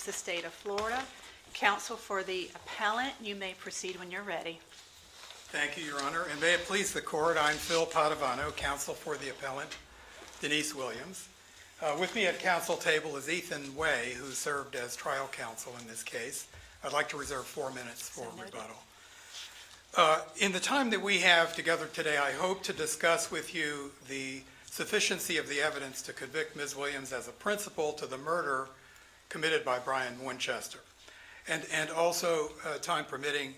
the state of Florida. Counsel for the appellant, you may proceed when you're ready. Thank you, Your Honor, and may it please the court, I'm Phil Padovano, counsel for the appellant, Denise WIlliams. With me at counsel table is Ethan Way, who served as trial counsel in this case. I'd like to reserve 4 minutes for rebuttal. In the time that we have together today, I hope to discuss with you the sufficiency of the evidence to convict Ms. Williams as a principal to the murder committed by Brian Winchester. And also, time permitting,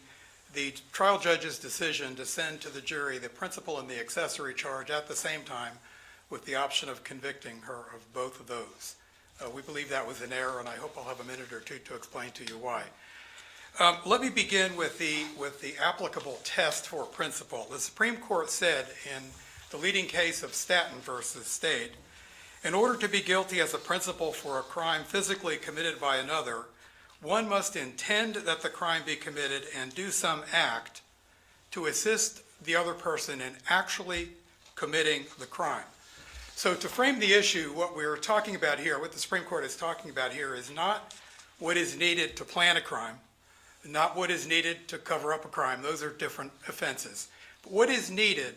the trial judge's decision to send to the jury the principal and the accessory charge at the same time with the option of convicting her of both of those. We believe that was an error, and I hope I'll have a minute or two to explain to you why. Let me begin with the applicable test for principal. The Supreme Court said in the leading case of Staten versus State, in order to be guilty as a principal for a crime physically committed by another, one must intend that the crime be committed and do some act to assist the other person in actually committing the crime. So to frame the issue, what we're talking about here, what the Supreme Court is talking about here, is not what is needed to plan a crime, not what is needed to cover up a crime. Those are different offenses. But what is needed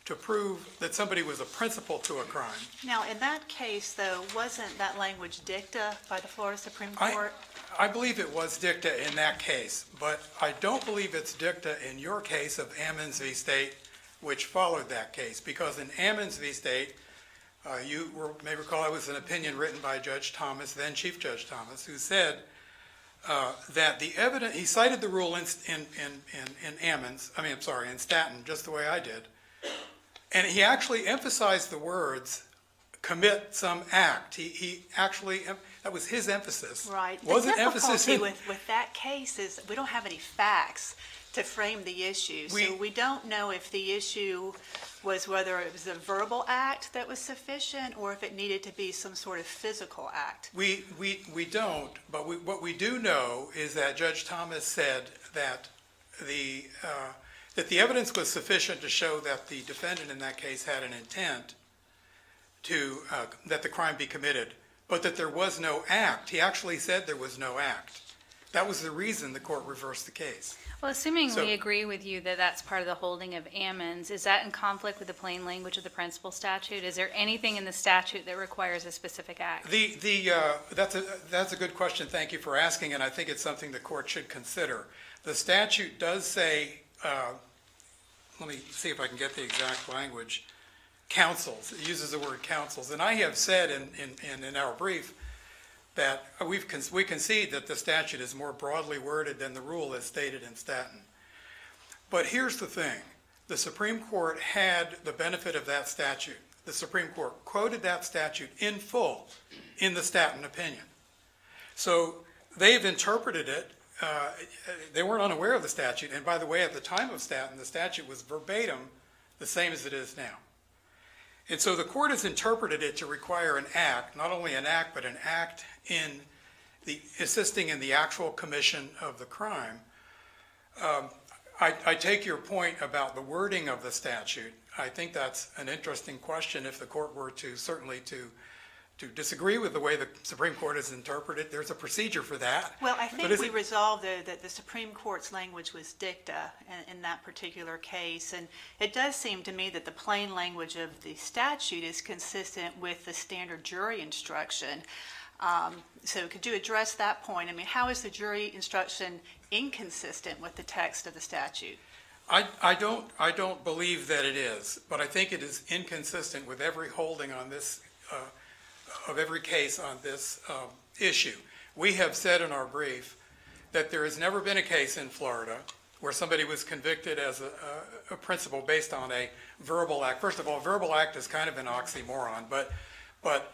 to prove that somebody was a principal to a crime. Now, in that case, though, wasn't that language dicta by the Florida Supreme Court? I believe it was dicta in that case, but I don't believe it's dicta in your case of Ammons v. State, which followed that case, because in Ammons v. State, you may recall it was an opinion written by Judge Thomas, then Chief Judge Thomas, who said that the evidence, he cited the rule in Staten, just the way I did, and he actually emphasized the words, commit some act. He actually, that was his emphasis. Right. Wasn't the emphasis with that case is we don't have any facts to frame the issue. So we don't know if the issue was whether it was a verbal act that was sufficient or if it needed to be some sort of physical act. We don't, but what we do know is that Judge Thomas said that the evidence was sufficient to show that the defendant in that case had an intent to that the crime be committed, but that there was no act. He actually said there was no act. That was the reason the court reversed the case. Well, assuming we agree with you that that's part of the holding of Ammons, is that in conflict with the plain language of the principal statute? Is there anything in the statute that requires a specific act? That's a good question. Thank you for asking, and I think it's something the court should consider. The statute does say, let me see if I can get the exact language, counsels. It uses the word counsels, and I have said in our brief that we concede that the statute is more broadly worded than the rule as stated in Staten. But here's the thing. The Supreme Court had the benefit of that statute. The Supreme Court quoted that statute in full in the Staten opinion. So they've interpreted it. They weren't unaware of the statute. And by the way, at the time of Staten, the statute was verbatim the same as it is now. And so the court has interpreted it to require an act, not only an act, but an act in the assisting in the actual commission of the crime. I take your point about the wording of the statute. I think that's an interesting question if the court were to certainly to disagree with the way the Supreme Court has interpreted. There's a procedure for that. Well, I think we resolved that the Supreme Court's language was dicta in that particular case, and it does seem to me that the plain language of the statute is consistent with the standard jury instruction. So could you address that point? I mean, how is the jury instruction inconsistent with the text of the statute? I don't believe that it is, but I think it is inconsistent with every holding on this of every case on this issue. We have said in our brief that there has never been a case in Florida where somebody was convicted as a principal based on a verbal act. First of all, verbal act is kind of an oxymoron, but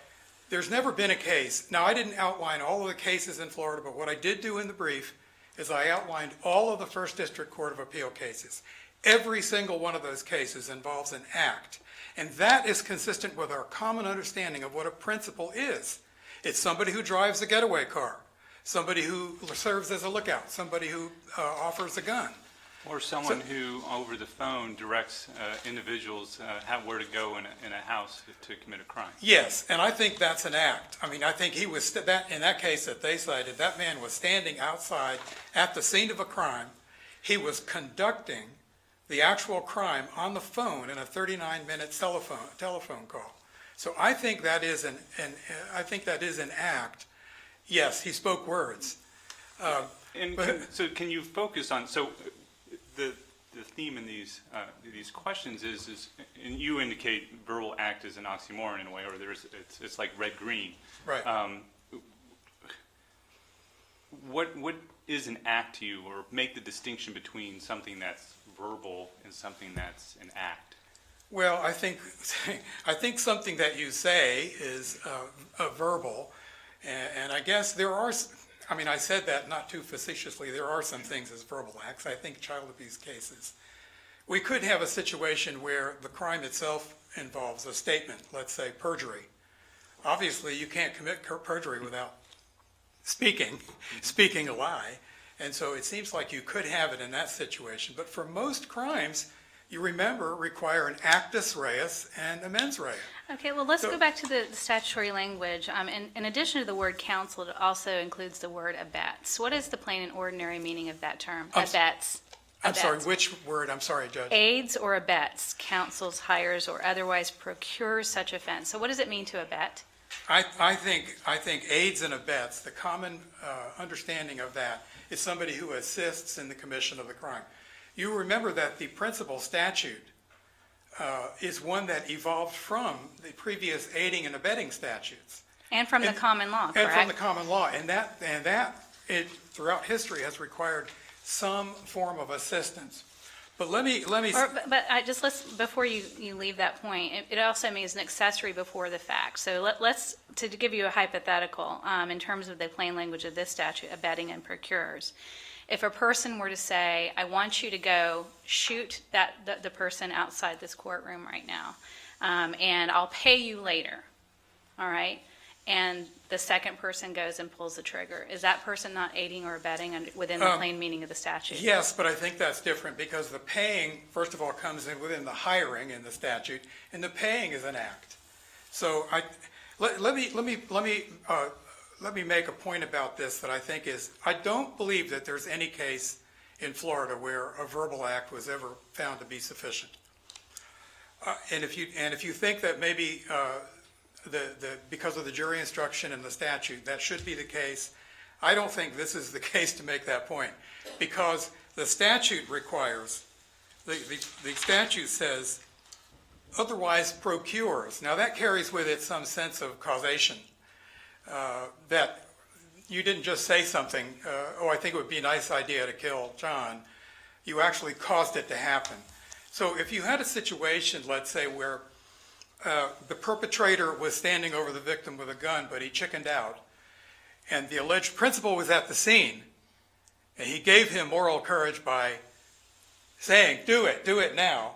there's never been a case. Now, I didn't outline all of the cases in Florida, but what I did do in the brief is I outlined all of the First District Court of Appeal cases. Every single one of those cases involves an act. And that is consistent with our common understanding of what a principal is. It's somebody who drives a getaway car, somebody who serves as a lookout, somebody who offers a gun. Or someone who, over the phone, directs individuals where to go in a house to commit a crime. Yes, and I think that's an act. I mean, I think he was, in that case that they cited, that man was standing outside at the scene of a crime. He was conducting the actual crime on the phone in a 39-minute telephone call. So I think that is an act. Yes, he spoke words. So can you focus on, the theme in these questions is, and you indicate verbal act is an oxymoron in a way, or it's like red-green. Right. What is an act to you, or make the distinction between something that's verbal and something that's an act? Well, I think something that you say is verbal, and I guess there are. I mean, I said that not too facetiously. There are some things as verbal acts. I think child abuse cases. We could have a situation where the crime itself involves a statement, let's say perjury. Obviously, you can't commit perjury without speaking a lie. And so it seems like you could have it in that situation. But for most crimes, you remember, require an actus reus and a mens rea. Okay, well, let's go back to the statutory language. In addition to the word counsel, it also includes the word abets. What is the plain and ordinary meaning of that term? Abets. I'm sorry, which word? I'm sorry, Judge. Aids or abets, counsels, hires, or otherwise procures such offense. So what does it mean to abet? I think aids and abets, the common understanding of that is somebody who assists in the commission of the crime. You remember that the principal statute is one that evolved from the previous aiding and abetting statutes. And from the common law, correct? And from the common law. And that throughout history has required some form of assistance. But let me. Before you leave that point, it also means an accessory before the fact. So to give you a hypothetical, in terms of the plain language of this statute, abetting and procures. If a person were to say, I want you to go shoot the person outside this courtroom right now, and I'll pay you later, all right? And the second person goes and pulls the trigger. Is that person not aiding or abetting within the plain meaning of the statute? Yes, but I think that's different because the paying, first of all, comes in within the hiring in the statute, and the paying is an act. So let me make a point about this that I think is, I don't believe that there's any case in Florida where a verbal act was ever found to be sufficient. And if you think that maybe because of the jury instruction and the statute, that should be the case, I don't think this is the case to make that point, because the statute requires, the statute says, otherwise procures. Now that carries with it some sense of causation. That you didn't just say something, I think it would be a nice idea to kill John. You actually caused it to happen. So if you had a situation, let's say, where the perpetrator was standing over the victim with a gun, but he chickened out, and the alleged principal was at the scene, and he gave him moral courage by saying, do it now.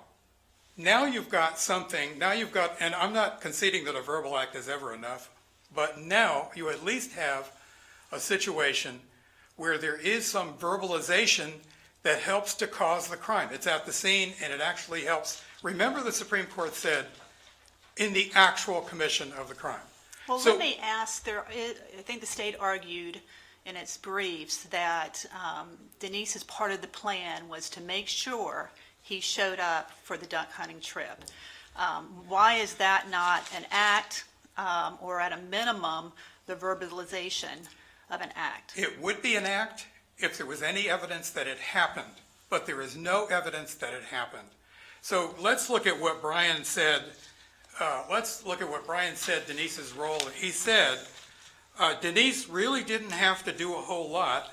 Now you've got something, and I'm not conceding that a verbal act is ever enough, but now you at least have a situation where there is some verbalization that helps to cause the crime. It's at the scene, and it actually helps. Remember, the Supreme Court said, in the actual commission of the crime. Well, let me ask, I think the state argued in its briefs that Denise's part of the plan was to make sure he showed up for the duck hunting trip. Why is that not an act, or at a minimum, the verbalization of an act? It would be an act if there was any evidence that it happened, but there is no evidence that it happened. So let's look at what Brian said. Denise's role. He said, Denise really didn't have to do a whole lot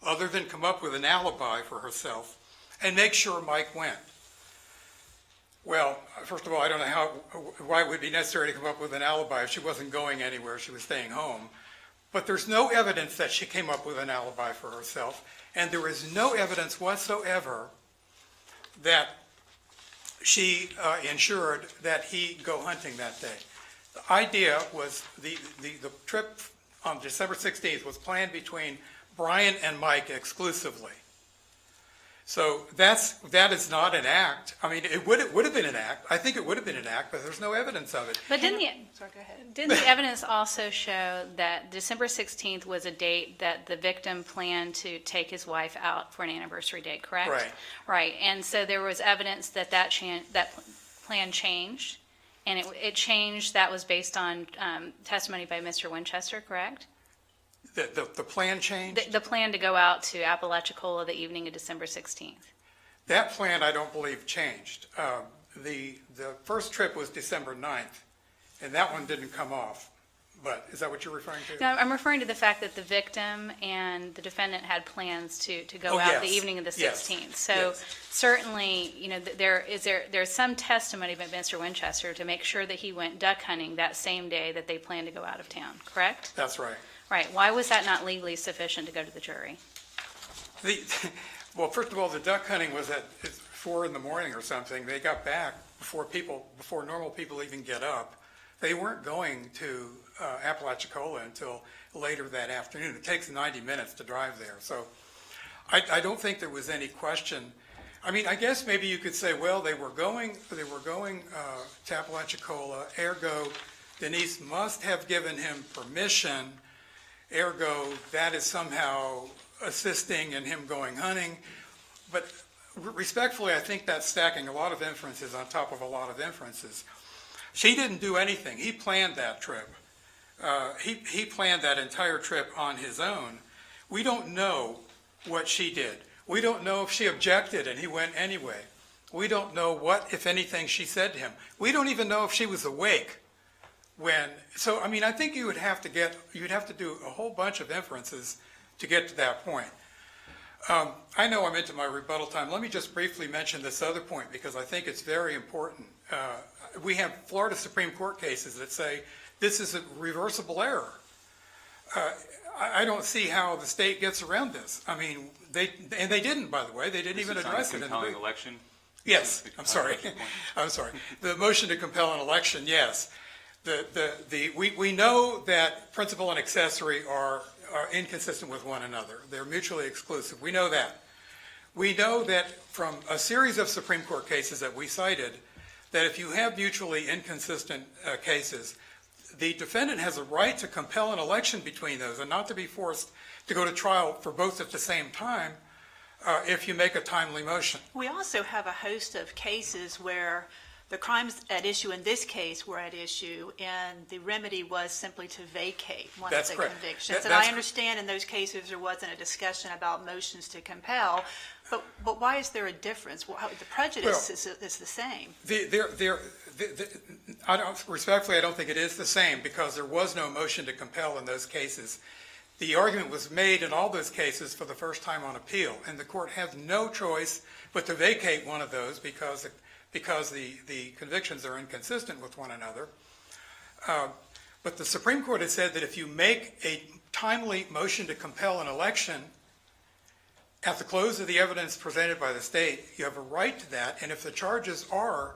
other than come up with an alibi for herself and make sure Mike went. Well, first of all, I don't know why it would be necessary to come up with an alibi if she wasn't going anywhere, she was staying home. But there's no evidence that she came up with an alibi for herself, and there is no evidence whatsoever that she ensured that he go hunting that day. The idea was the trip on December 16th was planned between Brian and Mike exclusively. So that is not an act. I mean, it would have been an act. I think it would have been an act, but there's no evidence of it. But Sorry, go ahead. didn't the evidence also show that December 16th was a date that the victim planned to take his wife out for an anniversary date, correct? Right. Right, and so there was evidence that that plan changed, and it changed, that was based on testimony by Mr. Winchester, correct? The plan changed? The plan to go out to Apalachicola the evening of December 16th. That plan, I don't believe, changed. The first trip was December 9th, and that one didn't come off. But is that what you're referring to? No, I'm referring to the fact that the victim and the defendant had plans to go Oh, out the yes. evening of the Yes. 16th. So Yes. certainly, there's some testimony by Mr. Winchester to make sure that he went duck hunting that same day that they planned to go out of town, correct? That's right. Right, why was that not legally sufficient to go to the jury? Well, first of all, the duck hunting was at 4 in the morning or something. They got back before normal people even get up. They weren't going to Apalachicola until later that afternoon. It takes 90 minutes to drive there. So I don't think there was any question. I mean, I guess maybe you could say, well, they were going to Apalachicola, ergo Denise must have given him permission, ergo that is somehow assisting in him going hunting. But respectfully, I think that's stacking a lot of inferences on top of a lot of inferences. She didn't do anything. He planned that trip. He planned that entire trip on his own. We don't know what she did. We don't know if she objected and he went anyway. We don't know what, if anything, she said to him. We don't even know if she was awake when. So, I mean, I think you'd have to do a whole bunch of inferences to get to that point. I know I'm into my rebuttal time. Let me just briefly mention this other point because I think it's very important. We have Florida Supreme Court cases that say this is a reversible error. I don't see how the state gets around this. I mean, they didn't, by the way. They didn't even address it in the compelling brief. election. Yes, I'm sorry. I'm sorry. The motion to compel an election, yes. We know that principal and accessory are inconsistent with one another. They're mutually exclusive. We know that. We know that from a series of Supreme Court cases that we cited, that if you have mutually inconsistent cases, the defendant has a right to compel an election between those and not to be forced to go to trial for both at the same time if you make a timely motion. We also have a host of cases where the crimes at issue in this case were at ip, and the remedy was simply to vacate one That's of the correct. convictions. And That's I understand in those cases there wasn't a discussion about motions to compel, but why is there a difference? Well, the prejudice is the same. Respectfully, I don't think it is the same because there was no motion to compel in those cases. The argument was made in all those cases for the first time on appeal, and the court has no choice but to vacate one of those because the convictions are inconsistent with one another. But the Supreme Court has said that if you make a timely motion to compel an election at the close of the evidence presented by the state, you have a right to that, and if the charges are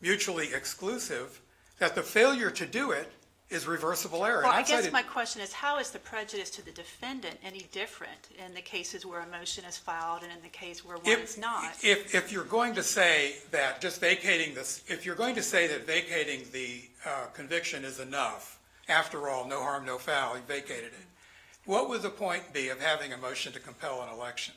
mutually exclusive, that the failure to do it is reversible error. Well, And I I've guess cited- my question is, how is the prejudice to the defendant any different in the cases where a motion is filed and in the case where one is not? If you're going to say that just vacating this, if you're going to say that vacating the conviction is enough, after all, no harm, no foul, you vacated it, what would the point be of having a motion to compel an election?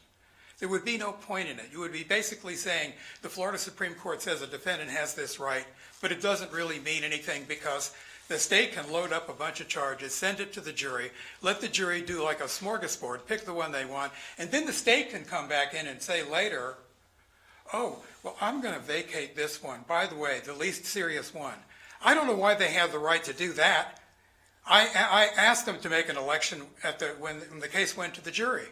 There would be no point in it. You would be basically saying the Florida Supreme Court says a defendant has this right, but it doesn't really mean anything because the state can load up a bunch of charges, send it to the jury, let the jury do like a smorgasbord, pick the one they want, and then the state can come back in and say later, oh, well, I'm going to vacate this one. By the way, the least serious one. I don't know why they have the right to do that. I asked them to make an election when the case went to the jury.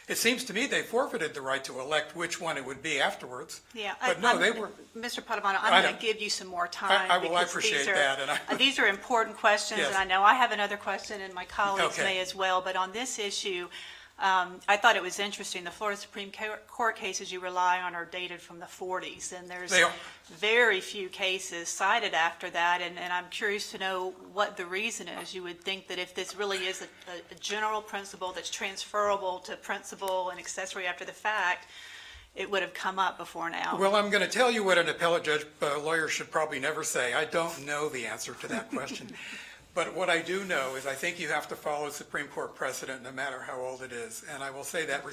It seems to me they forfeited the right to elect which one it would be afterwards. Yeah, But no, they were. Mr. Padovano, I I'm going don't- to give you some more time. I will because appreciate these are- that, and These are important questions, Yes. and I know I have another question, and my colleagues Okay. may as well. But on this issue, I thought it was interesting. The Florida Supreme Court cases you rely on are dated from the 40s, and there's They are. very few cases cited after that. And I'm curious to know what the reason is. You would think that if this really is a general principle that's transferable to principal and accessory after the fact, it would have come up before now. Well, I'm going to tell you what an appellate judge, lawyer should probably never say. I don't know the answer to that question. But what I do know is I think you have to follow Supreme Court precedent no matter how old it is. And I will say that